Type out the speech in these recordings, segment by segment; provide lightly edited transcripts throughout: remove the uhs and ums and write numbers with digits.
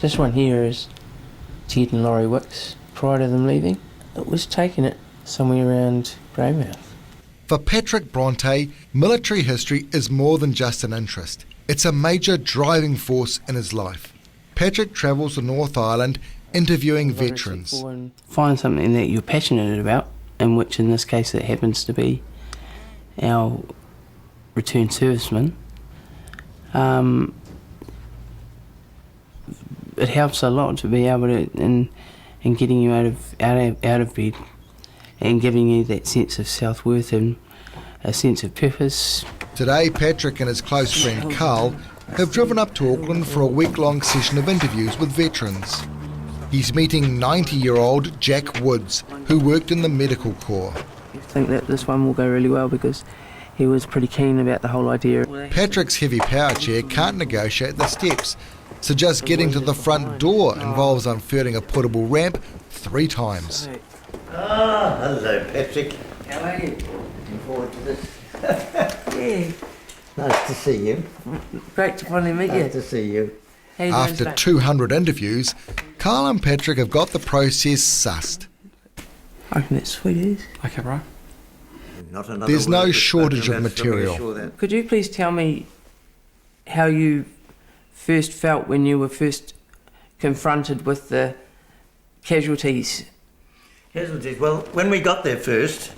This one here is Ted and Laurie Wicks. Prior to them leaving, it was taking it somewhere around Greymouth. For Patrick Bronte, military history is more than just an interest. It's a major driving force in his life. Patrick travels to North Island interviewing veterans. Find something that you're passionate about, and which in this case it happens to be our returned servicemen. It helps a lot to be able to, in getting you out of bed and giving you that sense of self-worth and a sense of purpose. Today, Patrick and his close friend Carl have driven up to Auckland for a week-long session of interviews with veterans. He's meeting 90-year-old Jack Woods, who worked in the medical corps. I think that this one will go really well because he was pretty keen about the whole idea. Patrick's heavy power chair can't negotiate the steps, so just getting to the front door involves unfurling a portable ramp 3 times. Ah, hello, Patrick. How are you? Looking forward to this. Yeah. Nice to see you. Great to finally meet you. Nice to see you. After 200 interviews, Carl and Patrick have got the process sussed. I reckon that's sweet as. Okay, bro. There's no shortage of material. Could you please tell me how you first felt when you were first confronted with the casualties? Casualties. Well, when we got there first,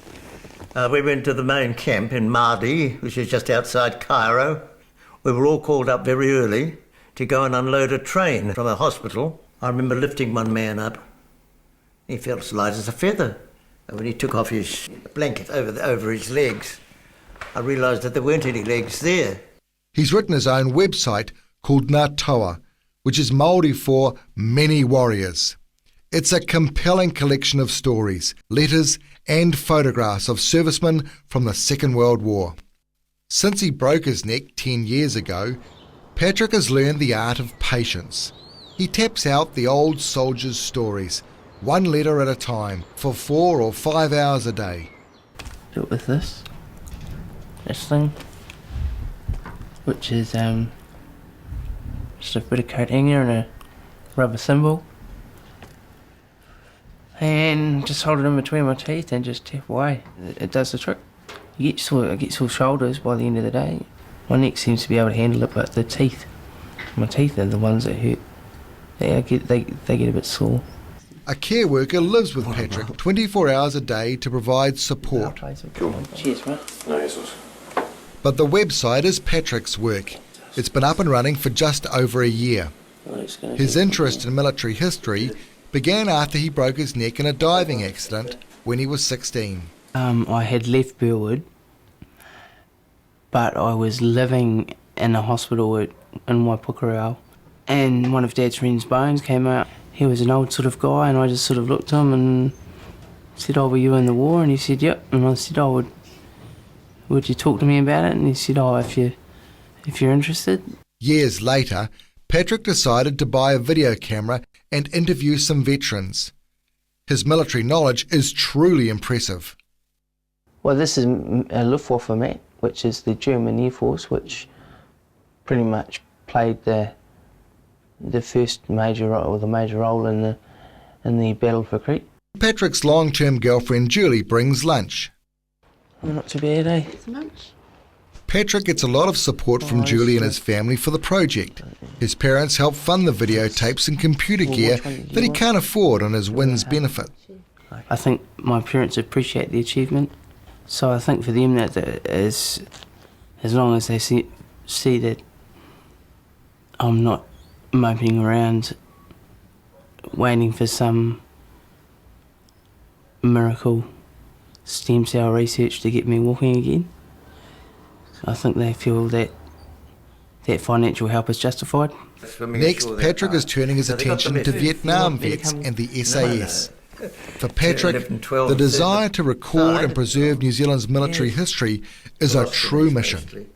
we went to the main camp in Mardi, which is just outside Cairo. We were all called up very early to go and unload a train from a hospital. I remember lifting one man up. He felt as light as a feather. And when he took off his blanket over his legs, I realised that there weren't any legs there. He's written his own website called Nga Toa, which is Māori for many warriors. It's a compelling collection of stories, letters and photographs of servicemen from the Second World War. Since he broke his neck 10 years ago, Patrick has learned the art of patience. He taps out the old soldiers' stories, one letter at a time, for 4 or 5 hours a day. Do it with this thing, which is just a bit of coat hanger and a rubber cymbal. And just hold it in between my teeth and just tap away. It does the trick. I get sore shoulders by the end of the day. My neck seems to be able to handle it, but my teeth are the ones that hurt. They get a bit sore. A care worker lives with Patrick 24 hours a day to provide support. Cheers, mate. But the website is Patrick's work. It's been up and running for just over a year. His interest in military history began after he broke his neck in a diving accident when he was 16. I had left Burwood, but I was living in a hospital in Waipukurau, and one of Dad's friend's bones came out. He was an old sort of guy, and I just sort of looked at him and said, "Oh, were you in the war?" And he said, "Yep." And I said, "Oh, would you talk to me about it?" And he said, "Oh, if you're interested." Years later, Patrick decided to buy a video camera and interview some veterans. His military knowledge is truly impressive. Well, this is a Luftwaffe map, which is the German Air Force, which pretty much played the first major role in the battle for Crete. Patrick's long-term girlfriend Julie brings lunch. Oh, not too bad, eh? Patrick gets a lot of support from Julie and his family for the project. His parents help fund the videotapes and computer gear that he can't afford on his WINS benefit. I think my parents appreciate the achievement, so I think for them that as long as they see that I'm not moping around waiting for some miracle stem cell research to get me walking again, I think they feel that financial help is justified. Next, Patrick is turning his attention to Vietnam vets and the SAS. For Patrick, the desire to record and preserve New Zealand's military history is a true mission.